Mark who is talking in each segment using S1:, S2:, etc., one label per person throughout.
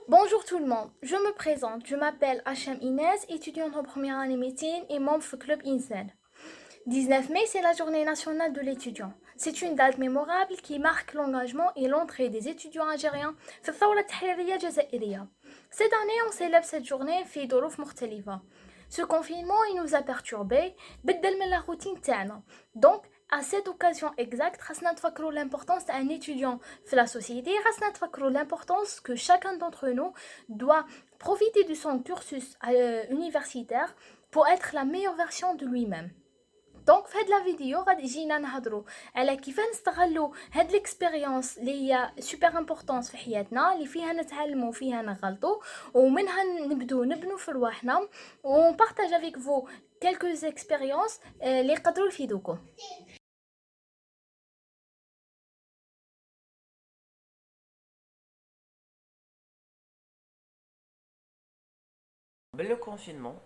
S1: Bonjour tout le monde, je me présente, je m'appelle Hachem Inès, étudiante en première année médecine et membre du club INSEN. 19 mai, c'est la journée nationale de l'étudiant. C'est une date mémorable qui marque l'engagement et l'entrée des étudiants algériens في الثورة التحريرية الجزائرية. Cette année, on célèbre cette journée في ظروف مختلفة. Ce confinement, il nous a perturbés, بدل من la routine تاعنا. Donc, à cette occasion exacte, خاصنا نتفكروا l'importance d'un étudiant في la société, خاصنا نتفكروا l'importance que chacun d'entre nous doit profiter de son cursus universitaire pour être la meilleure version de lui-même. دونك في هاد لا فيديو غادي جينا نهضروا على كيف نستغلوا هاد ليكسبيريونس اللي هي سوبر امبورطونس في حياتنا اللي فيها نتعلموا فيها نغلطوا ومنها نبدو نبنوا في رواحنا ونبارطاج افيك فو كالكوز اكسبيريونس اللي يقدروا يفيدوكم.
S2: قبل لو كونفينمون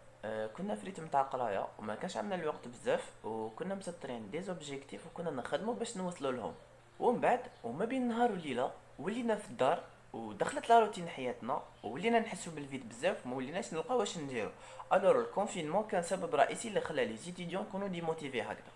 S2: كنا في ريتم تاع قرايه وما كانش عندنا الوقت بزاف وكنا مسطرين دي زوبجيكتيف وكنا نخدموا باش نوصلوا لهم. ومن بعد وما بين نهار وليله ولينا في الدار ودخلت لا روتين حياتنا وولينا نحسوا بالفيد بزاف وما وليناش نلقاو واش نديرو. الور الكونفينمون كان سبب رئيسي اللي خلى لي زيتيديون يكونوا ديموتيفي هكذا.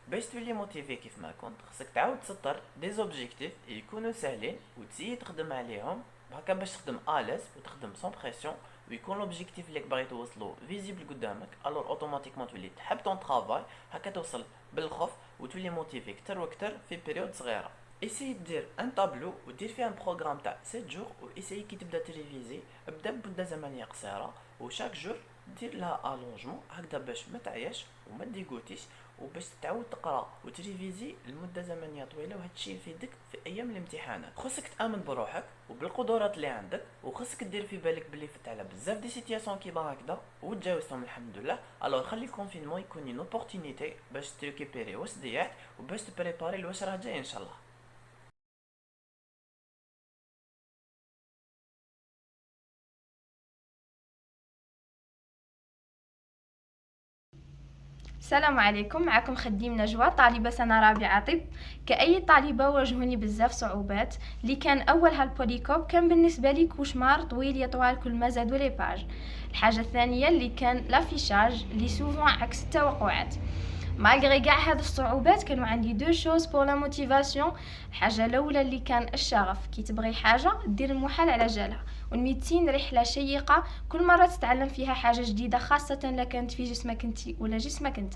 S2: باش تولي موتيفي كيف ما كنت خصك تعاود تسطر دي زوبجيكتيف يكونوا ساهلين وتزيد تخدم عليهم هكا باش تخدم اليز وتخدم سون بريسيون ويكون لوبجيكتيف اللي باغي توصلو فيزيبل قدامك الور اوتوماتيكمون تولي تحب طون طرافاي هكا توصل بالخوف وتولي موتيفي كتر وكتر في بيريود صغيره. اسيي دير ان طابلو ودير فيه ان بروغرام تاع 7 جور واسيي كي تبدا تريفيزي ابدا بمده زمنيه قصيره وشاك جور دير لها الونجمون هكذا باش ما تعياش وما ديغوتيش وباش تعاود تقرا وتريفيزي لمده زمنيه طويله وهادشي يفيدك في ايام الامتحانات. خصك تامن بروحك وبالقدرات اللي عندك وخصك دير في بالك بلي فت على بزاف دي سيتياسيون كيما هكذا وتجاوزتهم الحمد لله. الوغ خلي الكونفينمون يكون اون اوبورتونيتي باش تريكيبيري واش ضيعت وباش تبريباري لواش راه جاي ان شاء الله.
S3: السلام عليكم. معكم خديم نجوى، طالبة سنة رابعة طب. كأي طالبة واجهوني بزاف صعوبات. اللي كان أولها البوليكوب كان بالنسبة لي كوشمار طويل يطوال كل ما زادوا لي باج. الحاجة الثانية اللي كان لافيشاج اللي سوفون عكس التوقعات. مالغري كاع هاد الصعوبات كانوا عندي دو شوز بور لا موتيفاسيون. الحاجة الأولى اللي كان الشغف، كي تبغي حاجة دير المحال على جالها. والميدسين رحلة شيقة كل مرة تتعلم فيها حاجة جديدة، خاصة لا كانت في جسمك انت ولا جسمك انت.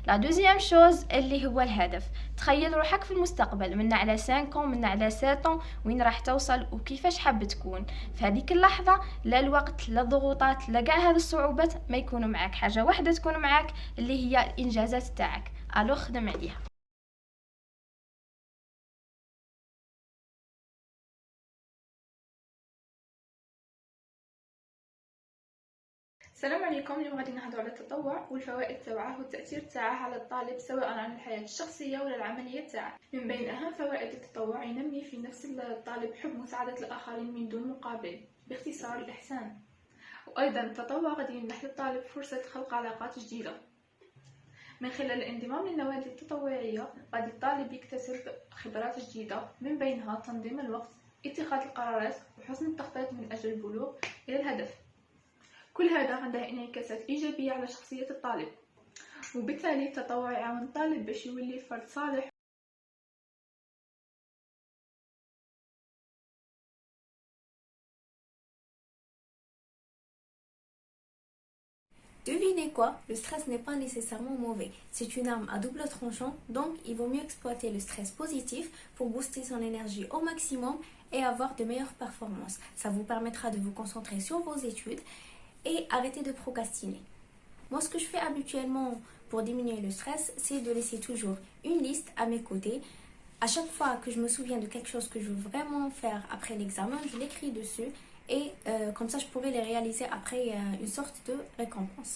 S3: لا دوزيام شوز اللي هو الهدف، تخيل روحك في المستقبل من على 5 من على 7 وين راح توصل وكيفاش حاب تكون في هذيك اللحظة. لا الوقت لا الضغوطات لا كاع هذه الصعوبات ما يكونوا معك، حاجة واحدة تكون معك اللي هي الإنجازات تاعك. الو خدم عليها.
S4: السلام عليكم. اليوم غادي نهضروا على التطوع والفوائد تاعه والتاثير تاعه على الطالب سواء على الحياه الشخصيه ولا العمليه تاعه. من بين اهم فوائد التطوع ينمي في نفس الطالب حب مساعده الاخرين من دون مقابل، باختصار الاحسان. وايضا التطوع غادي يمنح للطالب فرصه خلق علاقات جديده. من خلال الانضمام للنوادي التطوعيه غادي الطالب يكتسب خبرات جديده، من بينها تنظيم الوقت، اتخاذ القرارات وحسن التخطيط من اجل البلوغ الى الهدف. كل هذا عنده انعكاسات إيجابية على شخصية الطالب، وبالتالي التطوع يعاون الطالب باش يولي فرد صالح.
S5: Devinez quoi, le stress n'est pas nécessairement mauvais. C'est une arme à double tranchant, donc il vaut mieux exploiter le stress positif pour booster son énergie au maximum et avoir de meilleures performances. Ça vous permettra de vous concentrer sur vos études et arrêter de procrastiner. Moi, ce que je fais habituellement pour diminuer le stress, c'est de laisser toujours une liste à mes côtés. À chaque fois que je me souviens de quelque chose que je veux vraiment faire après l'examen, je l'écris dessus et comme ça je pourrais les réaliser après une sorte de récompense.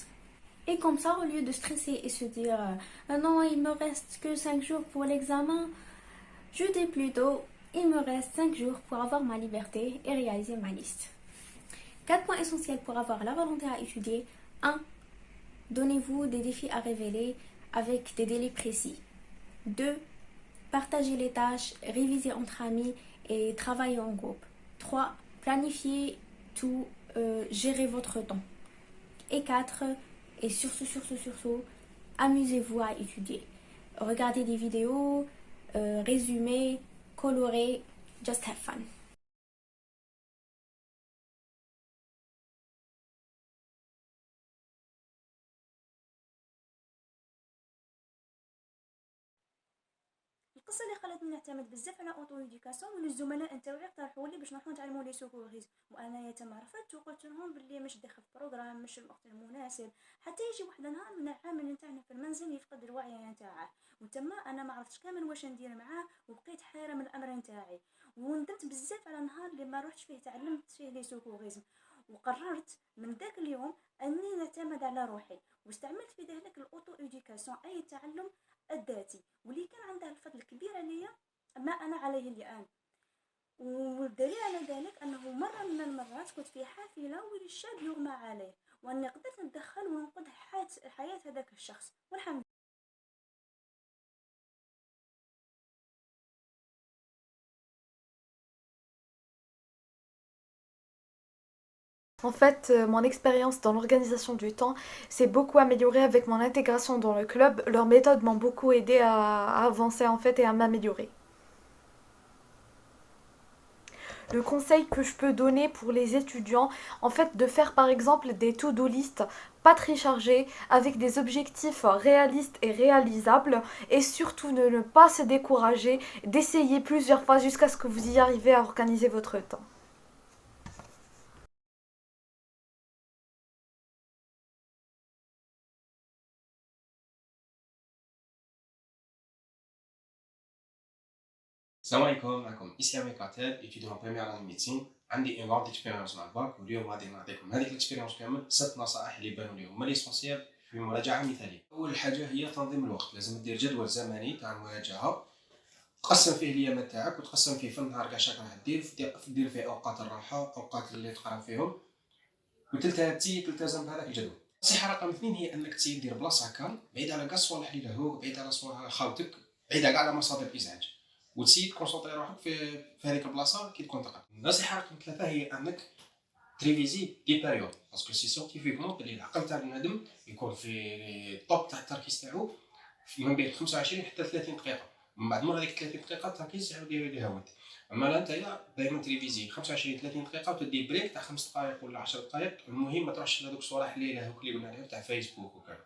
S5: Et comme ça, au lieu de stresser et se dire non, il me reste que 5 jours pour l'examen, je dis plutôt il me reste 5 jours pour avoir ma liberté et réaliser ma liste. 4 points essentiels pour avoir la volonté à étudier. 1. Donnez-vous des défis à révéler avec des délais précis. 2. Partagez les tâches, révisez entre amis et travaillez en groupe. 3. Planifiez tout, gérez votre temps. Et 4. Et surtout, amusez-vous à étudier. Regardez des vidéos, résumez, colorez, just have fun.
S6: القصه اللي خلتني نعتمد بزاف على اوتو ايديكاسيون من الزملاء نتاوعي اقترحوا لي باش نروحو نتعلموا لي سوكوريز، وانا تما رفضت وقلت لهم باللي مش داخل في بروغرام، مش الوقت المناسب، حتى يجي واحد النهار من العامل نتاعنا في المنزل يفقد الوعي نتاعه، وتما انا ما عرفتش كامل واش ندير معاه وبقيت حيره من الامر نتاعي، وندمت بزاف على النهار اللي ما روحتش فيه تعلمت فيه لي سوكوريزم، وقررت من ذاك اليوم اني نعتمد على روحي، واستعملت في ذلك الاوتو ايديكاسيون اي التعلم الذاتي، واللي كان عنده الفضل الكبير عليا ما انا عليه الان. والدليل على ذلك انه مره من المرات كنت في حافله والشاب يغمى عليه، واني قدرت نتدخل وننقذ حياه هذاك الشخص، والحمد.
S7: En fait, mon expérience dans l'organisation du temps s'est beaucoup améliorée avec mon intégration dans le club. Leurs méthodes m'ont beaucoup aidé à avancer en fait et à m'améliorer. Le conseil que je peux donner pour les étudiants, en fait, de faire par exemple des to-do list pas très chargés, avec des objectifs réalistes et réalisables, et surtout de ne pas se décourager, d'essayer plusieurs fois jusqu'à ce que vous y arrivez à organiser votre temps.
S8: السلام عليكم، معكم اسلامي كاتب ايتيديون ان بريمير اني ميديسين. عندي اون غاند اكسبيريونس مع الباك، واليوم غادي نعطيكم هذيك الاكسبيريونس كامل 6 نصائح اللي بانوا لي هما ليسونسيال في مراجعه مثاليه. اول حاجه هي تنظيم الوقت، لازم دير جدول زمني تاع المراجعه، تقسم فيه الايامات تاعك وتقسم فيه في النهار كاع شاك راح دير فيه اوقات الراحه، اوقات اللي تقرا فيهم، تلتزم بهذاك الجدول. النصيحه رقم 2 هي انك دير بلاصه هكا بعيد على كاع الصوالح اللي لهوك، بعيد على صوالح خاوتك، بعيد على كاع مصادر الازعاج، وتسيد كونسونطري روحك في هذيك البلاصه كي تكون تقرا. النصيحه رقم 3 هي انك تريفيزي دي بيريود، باسكو سي سيانتيفيكمون بلي العقل تاع البنادم يكون في طوب تاع التركيز تاعو من بين 25 حتى 30 دقيقه، من بعد مور هذيك 30 دقيقه التركيز يعاود يهود. اما لا نتايا دائما تريفيزي 25 30 دقيقه وتدي بريك تاع 5 دقائق ولا 10 دقائق، المهم ما تروحش لهذوك الصوالح اللي لهوك اللي قلنا عليهم تاع فيسبوك وكذا.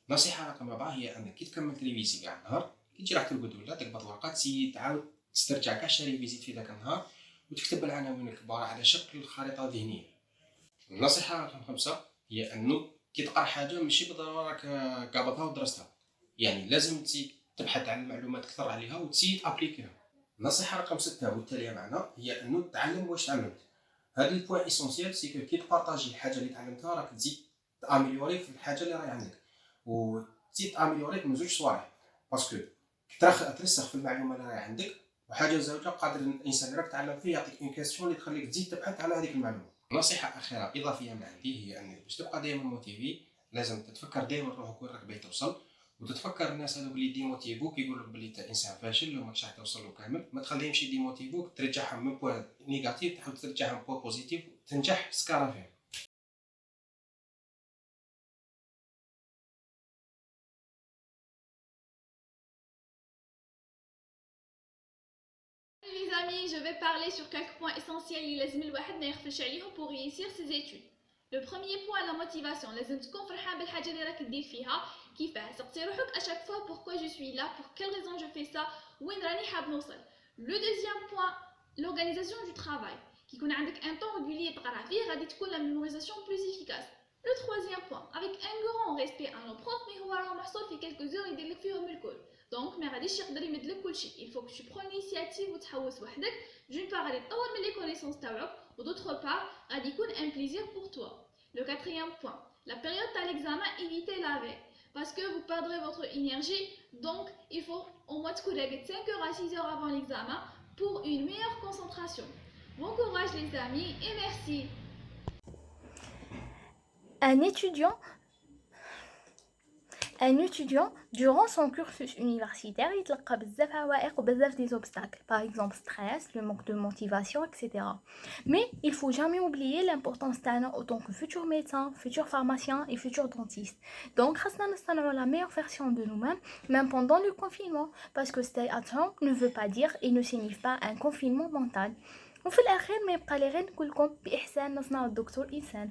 S8: نصيحه رقم 4 هي انك كي تكمل تريفيزي كاع النهار، كي تجي راح ترقد ولا تقبض ورقه، تسيي تعاود تسترجع كاع شي ريفيزيت في ذاك النهار وتكتب العناوين الكبار على شكل خريطه ذهنيه. النصيحه رقم 5 هي انه كي تقرا حاجه ماشي بالضروره راك قابضها ودرستها، يعني لازم تبحث عن المعلومات اكثر عليها وتسيي ابليكيها. النصيحه رقم 6 والتاليه معنا هي انه تعلم واش تعلمت. هذا البوان اسونسيال سي كي تبارطاجي الحاجه اللي تعلمتها راك تزيد تاميليوري في الحاجه اللي راهي عندك، وتزيد تاميلوري من زوج صوالح، باسكو ترسخ في المعلومه اللي راهي عندك، وحاجه زوجه قادر الانسان راك تعلم فيه يعطيك اون كيسيون اللي تخليك تزيد تبحث على هذيك المعلومه. نصيحه اخيره اضافيه من عندي هي انك باش تبقى دائما موتيفي لازم تتفكر دائما روحك وين راك باغي توصل، وتتفكر الناس هذوك اللي ديموتيفوك يقول لك بلي انت انسان فاشل وماكش راح توصل له كامل، ما تخليهمش ديموتيفوك، ترجعهم من بوين نيجاتيف تحاول ترجعهم بوين بوزيتيف تنجح سكارا فيه.
S4: Les amis, je vais parler sur quelques points essentiels اللي لازم الواحد ما يغفلش عليهم pour réussir ses études. Le premier point, la motivation. لازم تكون فرحان بالحاجة اللي راك دير فيها. كيفاه؟ سقسي روحك à chaque fois pourquoi je suis là, pour quelle raison je fais ça, وين راني حاب نوصل. Le deuxième point, l'organisation du travail. كي يكون عندك un temps régulier تقرا فيه غادي تكون la mémorisation plus efficace. Le troisième point, avec un grand respect à nos profs, mais هو راه محصور في quelques heures يدير لك فيهم الكل. دونك ما غاديش يقدر يمد لك كلشي، il faut que tu prends l'initiative وتحوس وحدك. d'une part غادي تطور من لي كونيسونس تاعك، و d'autre part غادي يكون un plaisir pour toi. Le quatrième point, la période تاع l'examen, évitez la veille parce que vous perdrez votre énergie, donc il faut au moins تكون راقد 5 heures à 6 heures avant l'examen pour une meilleure concentration. Bon courage les amis et merci.
S1: Un étudiant, durant son cursus universitaire, il تلقى بزاف عوائق وبزاف des obstacles, par exemple stress, le manque de motivation, etc. Mais il faut jamais oublier l'importance تاعنا en tant que futur médecin, futur pharmacien et futur dentiste. Donc, خاصنا نصنعوا la meilleure version de nous-mêmes, même pendant le confinement, parce que stay at home ne veut pas dire et ne signifie pas un confinement mental. وفي الأخير ما يبقى لي غير نقول لكم بإحسان نصنع الدكتور إنسان.